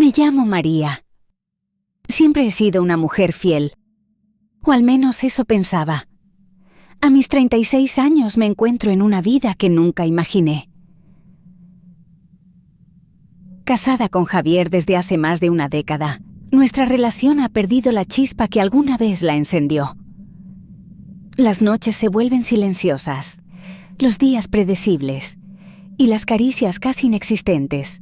Me llamo María. Siempre he sido una mujer fiel. O al menos eso pensaba. A mis 36 años me encuentro en una vida que nunca imaginé. Casada con Javier desde hace más de una década, nuestra relación ha perdido la chispa que alguna vez la encendió. Las noches se vuelven silenciosas, los días predecibles y las caricias casi inexistentes.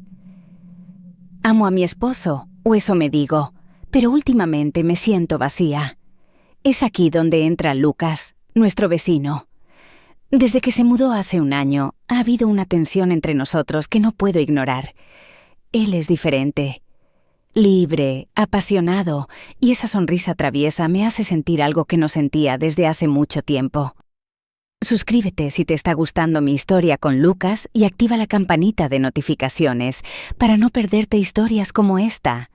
Amo a mi esposo, o eso me digo, pero últimamente me siento vacía. Es aquí donde entra Lucas, nuestro vecino. Desde que se mudó hace un año, ha habido una tensión entre nosotros que no puedo ignorar. Él es diferente, libre, apasionado, y esa sonrisa traviesa me hace sentir algo que no sentía desde hace mucho tiempo. Suscríbete si te está gustando mi historia con Lucas y activa la campanita de notificaciones para no perderte historias como esta.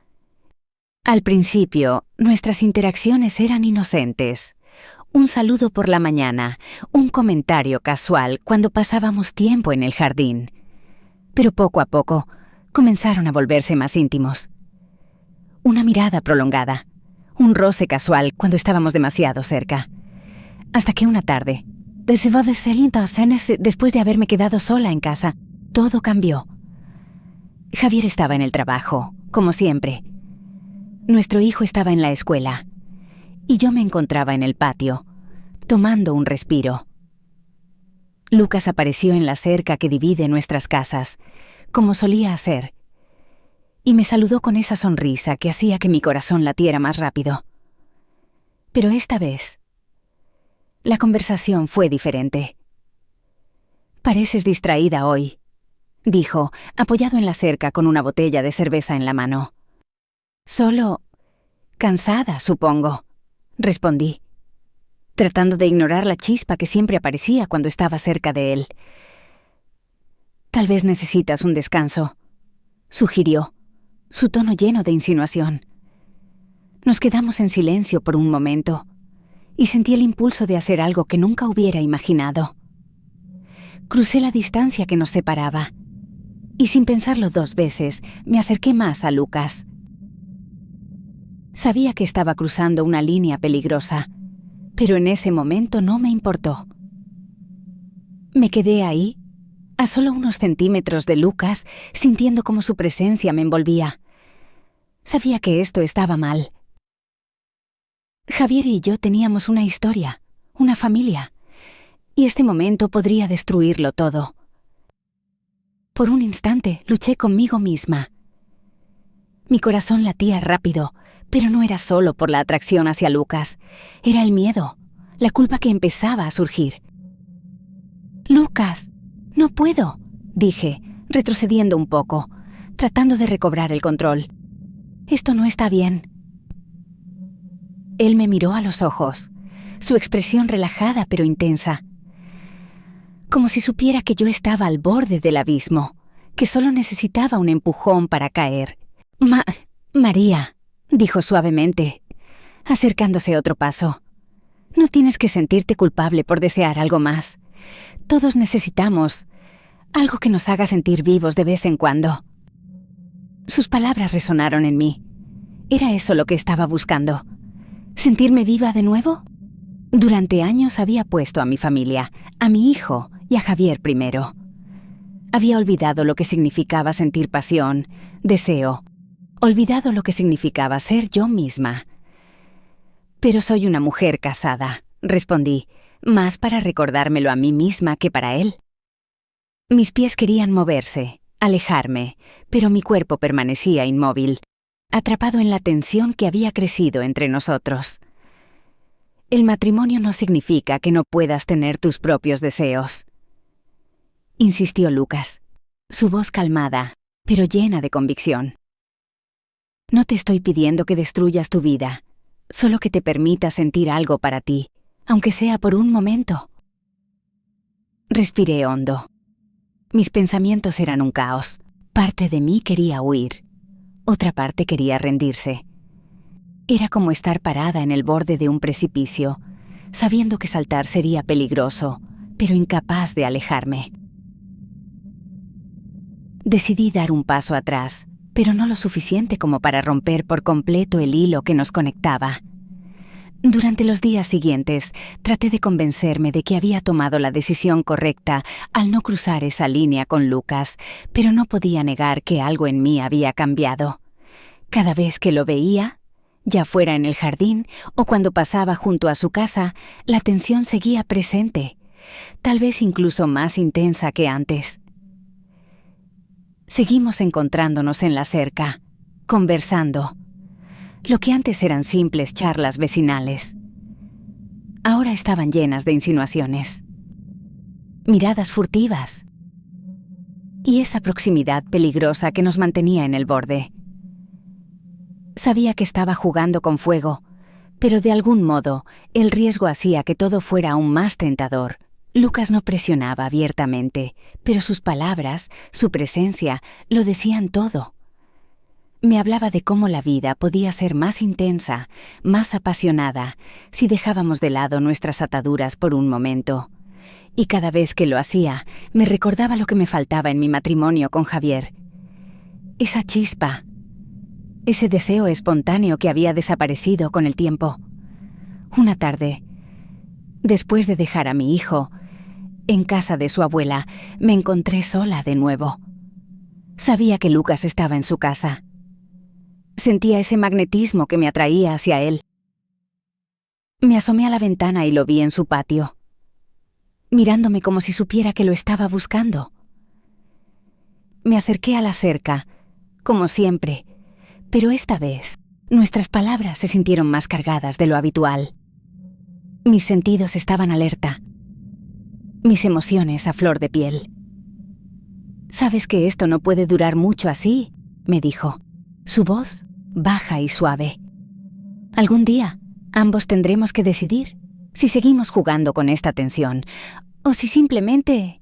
Al principio, nuestras interacciones eran inocentes. Un saludo por la mañana, un comentario casual cuando pasábamos tiempo en el jardín. Pero poco a poco, comenzaron a volverse más íntimos. Una mirada prolongada, un roce casual cuando estábamos demasiado cerca. Hasta que una tarde, después de haberme quedado sola en casa, todo cambió. Javier estaba en el trabajo, como siempre. Nuestro hijo estaba en la escuela. Y yo me encontraba en el patio, tomando un respiro. Lucas apareció en la cerca que divide nuestras casas, como solía hacer, y me saludó con esa sonrisa que hacía que mi corazón latiera más rápido. Pero esta vez, la conversación fue diferente. «Pareces distraída hoy», dijo, apoyado en la cerca con una botella de cerveza en la mano. «Solo cansada, supongo», respondí, tratando de ignorar la chispa que siempre aparecía cuando estaba cerca de él. «Tal vez necesitas un descanso», sugirió, su tono lleno de insinuación. Nos quedamos en silencio por un momento, y sentí el impulso de hacer algo que nunca hubiera imaginado. Crucé la distancia que nos separaba, y sin pensarlo 2 veces, me acerqué más a Lucas. Sabía que estaba cruzando una línea peligrosa, pero en ese momento no me importó. Me quedé ahí, a solo unos centímetros de Lucas, sintiendo cómo su presencia me envolvía. Sabía que esto estaba mal. Javier y yo teníamos una historia, una familia, y este momento podría destruirlo todo. Por un instante luché conmigo misma. Mi corazón latía rápido, pero no era solo por la atracción hacia Lucas. Era el miedo, la culpa que empezaba a surgir. «Lucas, no puedo», dije, retrocediendo un poco, tratando de recobrar el control. «Esto no está bien». Él me miró a los ojos, su expresión relajada pero intensa, como si supiera que yo estaba al borde del abismo, que solo necesitaba un empujón para caer. María», dijo suavemente, acercándose otro paso. «No tienes que sentirte culpable por desear algo más. Todos necesitamos algo que nos haga sentir vivos de vez en cuando». Sus palabras resonaron en mí. ¿Era eso lo que estaba buscando? ¿Sentirme viva de nuevo? Durante años había puesto a mi familia, a mi hijo y a Javier primero. Había olvidado lo que significaba sentir pasión, deseo, olvidado lo que significaba ser yo misma. «Pero soy una mujer casada», respondí, más para recordármelo a mí misma que para él. Mis pies querían moverse, alejarme, pero mi cuerpo permanecía inmóvil, atrapado en la tensión que había crecido entre nosotros. «El matrimonio no significa que no puedas tener tus propios deseos», insistió Lucas, su voz calmada, pero llena de convicción. «No te estoy pidiendo que destruyas tu vida, solo que te permitas sentir algo para ti, aunque sea por un momento». Respiré hondo. Mis pensamientos eran un caos. Parte de mí quería huir. Otra parte quería rendirse. Era como estar parada en el borde de un precipicio, sabiendo que saltar sería peligroso, pero incapaz de alejarme. Decidí dar un paso atrás, pero no lo suficiente como para romper por completo el hilo que nos conectaba. Durante los días siguientes, traté de convencerme de que había tomado la decisión correcta al no cruzar esa línea con Lucas, pero no podía negar que algo en mí había cambiado. Cada vez que lo veía, ya fuera en el jardín o cuando pasaba junto a su casa, la tensión seguía presente, tal vez incluso más intensa que antes. Seguimos encontrándonos en la cerca, conversando. Lo que antes eran simples charlas vecinales, ahora estaban llenas de insinuaciones, miradas furtivas y esa proximidad peligrosa que nos mantenía en el borde. Sabía que estaba jugando con fuego, pero de algún modo el riesgo hacía que todo fuera aún más tentador. Lucas no presionaba abiertamente, pero sus palabras, su presencia, lo decían todo. Me hablaba de cómo la vida podía ser más intensa, más apasionada, si dejábamos de lado nuestras ataduras por un momento. Y cada vez que lo hacía, me recordaba lo que me faltaba en mi matrimonio con Javier. Esa chispa, ese deseo espontáneo que había desaparecido con el tiempo. Una tarde, después de dejar a mi hijo, en casa de su abuela, me encontré sola de nuevo. Sabía que Lucas estaba en su casa. Sentía ese magnetismo que me atraía hacia él. Me asomé a la ventana y lo vi en su patio, mirándome como si supiera que lo estaba buscando. Me acerqué a la cerca, como siempre, pero esta vez nuestras palabras se sintieron más cargadas de lo habitual. Mis sentidos estaban alerta, mis emociones a flor de piel. «Sabes que esto no puede durar mucho así», me dijo, su voz baja y suave. «Algún día ambos tendremos que decidir si seguimos jugando con esta tensión o si simplemente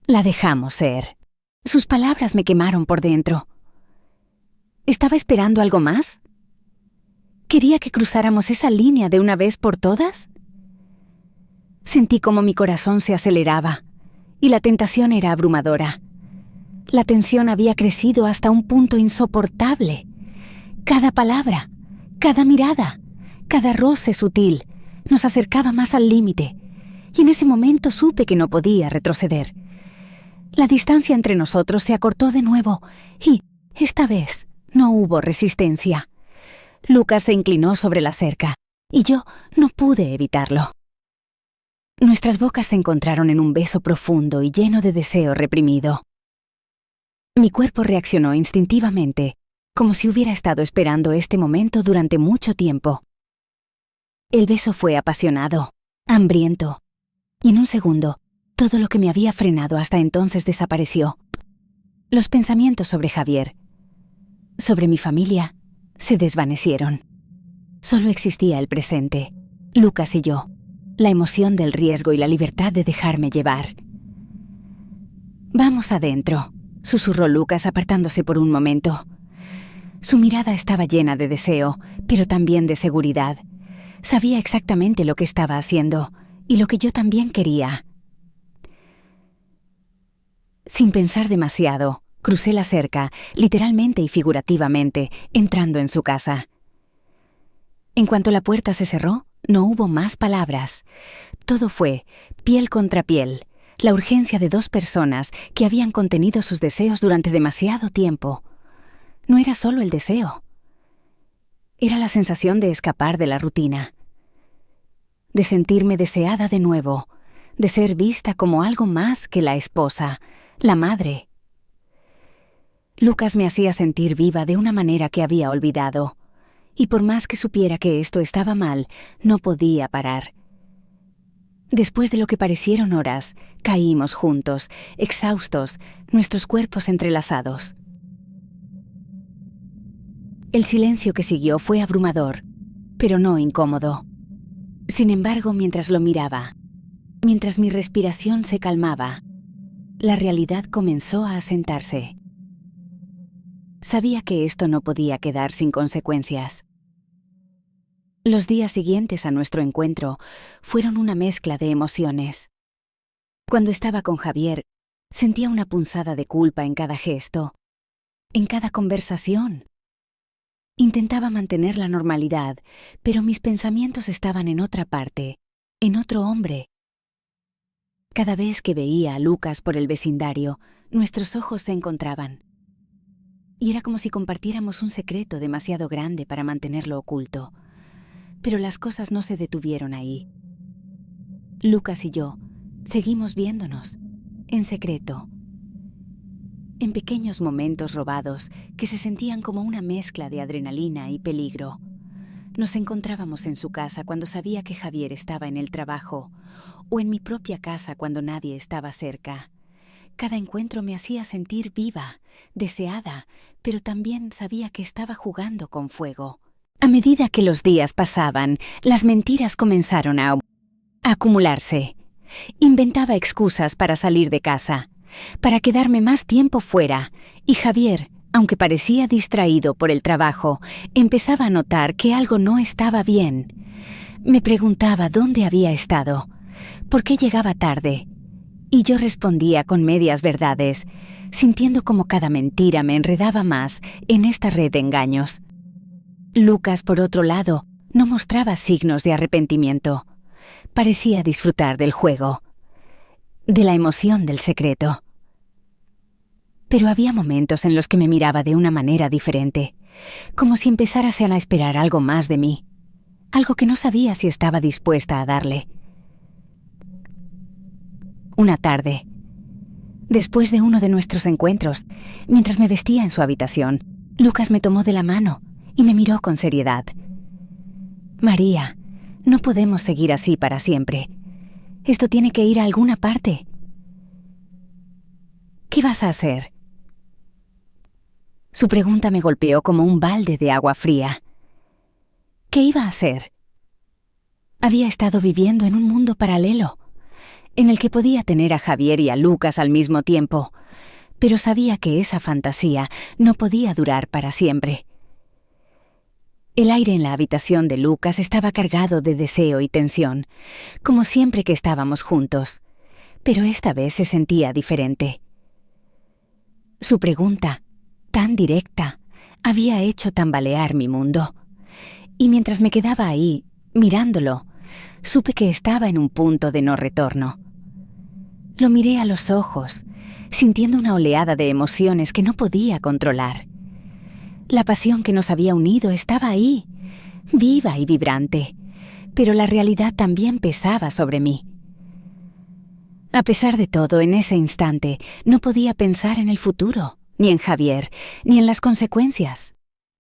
la dejamos ser». Sus palabras me quemaron por dentro. ¿Estaba esperando algo más? ¿Quería que cruzáramos esa línea de una vez por todas? Sentí como mi corazón se aceleraba y la tentación era abrumadora. La tensión había crecido hasta un punto insoportable. Cada palabra, cada mirada, cada roce sutil nos acercaba más al límite, y en ese momento supe que no podía retroceder. La distancia entre nosotros se acortó de nuevo y, esta vez, no hubo resistencia. Lucas se inclinó sobre la cerca y yo no pude evitarlo. Nuestras bocas se encontraron en un beso profundo y lleno de deseo reprimido. Mi cuerpo reaccionó instintivamente, como si hubiera estado esperando este momento durante mucho tiempo. El beso fue apasionado, hambriento, y en un segundo, todo lo que me había frenado hasta entonces desapareció. Los pensamientos sobre Javier, sobre mi familia, se desvanecieron. Solo existía el presente, Lucas y yo, la emoción del riesgo y la libertad de dejarme llevar. «Vamos adentro», susurró Lucas apartándose por un momento. Su mirada estaba llena de deseo, pero también de seguridad. Sabía exactamente lo que estaba haciendo y lo que yo también quería. Sin pensar demasiado, crucé la cerca, literalmente y figurativamente, entrando en su casa. En cuanto la puerta se cerró, no hubo más palabras. Todo fue piel contra piel, la urgencia de dos personas que habían contenido sus deseos durante demasiado tiempo. No era solo el deseo. Era la sensación de escapar de la rutina, de sentirme deseada de nuevo, de ser vista como algo más que la esposa, la madre. Lucas me hacía sentir viva de una manera que había olvidado, y por más que supiera que esto estaba mal, no podía parar. Después de lo que parecieron horas, caímos juntos, exhaustos, nuestros cuerpos entrelazados. El silencio que siguió fue abrumador, pero no incómodo. Sin embargo, mientras lo miraba, mientras mi respiración se calmaba, la realidad comenzó a asentarse. Sabía que esto no podía quedar sin consecuencias. Los días siguientes a nuestro encuentro fueron una mezcla de emociones. Cuando estaba con Javier, sentía una punzada de culpa en cada gesto. en cada conversación. Intentaba mantener la normalidad, pero mis pensamientos estaban en otra parte, en otro hombre. Cada vez que veía a Lucas por el vecindario, nuestros ojos se encontraban. Y era como si compartiéramos un secreto demasiado grande para mantenerlo oculto. Pero las cosas no se detuvieron ahí. Lucas y yo seguimos viéndonos, en secreto, en pequeños momentos robados que se sentían como una mezcla de adrenalina y peligro. Nos encontrábamos en su casa cuando sabía que Javier estaba en el trabajo, o en mi propia casa cuando nadie estaba cerca. Cada encuentro me hacía sentir viva, deseada, pero también sabía que estaba jugando con fuego. A medida que los días pasaban, las mentiras comenzaron a acumularse. Inventaba excusas para salir de casa, para quedarme más tiempo fuera, y Javier, aunque parecía distraído por el trabajo, empezaba a notar que algo no estaba bien. Me preguntaba dónde había estado, por qué llegaba tarde, y yo respondía con medias verdades, sintiendo como cada mentira me enredaba más en esta red de engaños. Lucas, por otro lado, no mostraba signos de arrepentimiento. Parecía disfrutar del juego, de la emoción del secreto. Pero había momentos en los que me miraba de una manera diferente, como si empezase a esperar algo más de mí, algo que no sabía si estaba dispuesta a darle. Una tarde, después de uno de nuestros encuentros, mientras me vestía en su habitación, Lucas me tomó de la mano y me miró con seriedad. «María, no podemos seguir así para siempre. Esto tiene que ir a alguna parte. ¿Qué vas a hacer?» Su pregunta me golpeó como un balde de agua fría. ¿Qué iba a hacer? Había estado viviendo en un mundo paralelo, en el que podía tener a Javier y a Lucas al mismo tiempo, pero sabía que esa fantasía no podía durar para siempre. El aire en la habitación de Lucas estaba cargado de deseo y tensión, como siempre que estábamos juntos, pero esta vez se sentía diferente. Su pregunta, tan directa, había hecho tambalear mi mundo, y mientras me quedaba ahí, mirándolo, supe que estaba en un punto de no retorno. Lo miré a los ojos, sintiendo una oleada de emociones que no podía controlar. La pasión que nos había unido estaba ahí, viva y vibrante, pero la realidad también pesaba sobre mí. A pesar de todo, en ese instante, no podía pensar en el futuro, ni en Javier, ni en las consecuencias.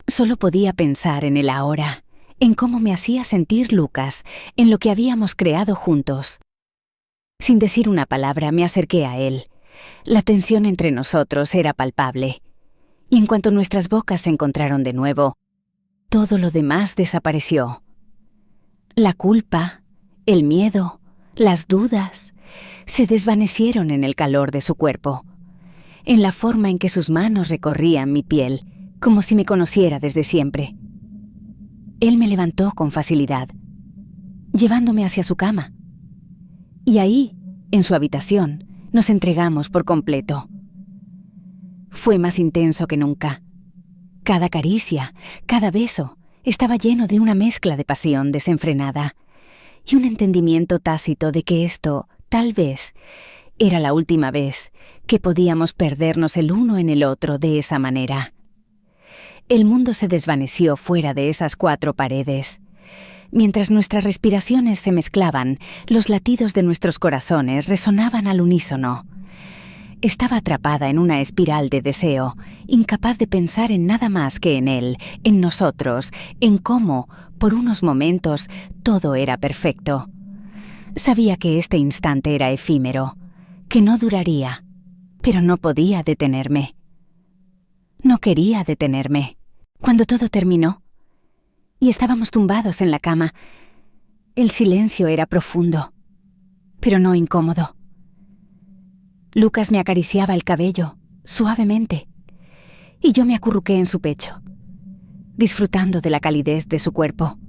Solo podía pensar en el ahora, en cómo me hacía sentir Lucas, en lo que habíamos creado juntos. Sin decir una palabra, me acerqué a él. La tensión entre nosotros era palpable. Y en cuanto nuestras bocas se encontraron de nuevo, todo lo demás desapareció. La culpa, el miedo, las dudas, se desvanecieron en el calor de su cuerpo, en la forma en que sus manos recorrían mi piel, como si me conociera desde siempre. Él me levantó con facilidad, llevándome hacia su cama. Y ahí, en su habitación, nos entregamos por completo. Fue más intenso que nunca. Cada caricia, cada beso, estaba lleno de una mezcla de pasión desenfrenada y un entendimiento tácito de que esto, tal vez, era la última vez que podíamos perdernos el uno en el otro de esa manera. El mundo se desvaneció fuera de esas 4 paredes. Mientras nuestras respiraciones se mezclaban, los latidos de nuestros corazones resonaban al unísono. Estaba atrapada en una espiral de deseo, incapaz de pensar en nada más que en él, en nosotros, en cómo, por unos momentos, todo era perfecto. Sabía que este instante era efímero, que no duraría, pero no podía detenerme. No quería detenerme. Cuando todo terminó, y estábamos tumbados en la cama, el silencio era profundo, pero no incómodo. Lucas me acariciaba el cabello, suavemente, y yo me acurruqué en su pecho, disfrutando de la calidez de su cuerpo.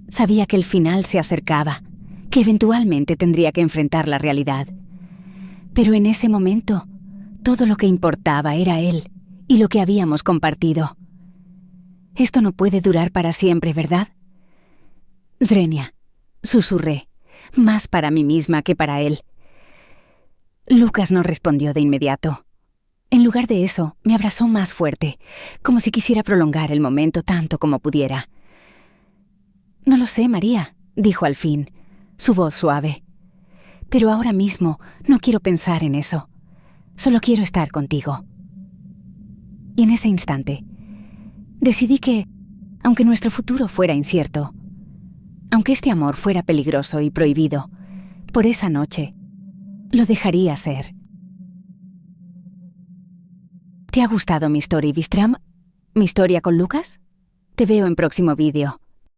Sabía que el final se acercaba, que eventualmente tendría que enfrentar la realidad. Pero en ese momento, todo lo que importaba era él y lo que habíamos compartido. Esto no puede durar para siempre, ¿verdad? Zrenia, susurré, más para mí misma que para él. Lucas no respondió de inmediato. En lugar de eso, me abrazó más fuerte, como si quisiera prolongar el momento tanto como pudiera. «No lo sé, María», dijo al fin, su voz suave. «Pero ahora mismo no quiero pensar en eso. Solo quiero estar contigo». Y en ese instante, decidí que, aunque nuestro futuro fuera incierto, aunque este amor fuera peligroso y prohibido, por esa noche, lo dejaría ser. ¿Te ha gustado mi story, Vistram? ¿Mi historia con Lucas? Te veo en próximo vídeo.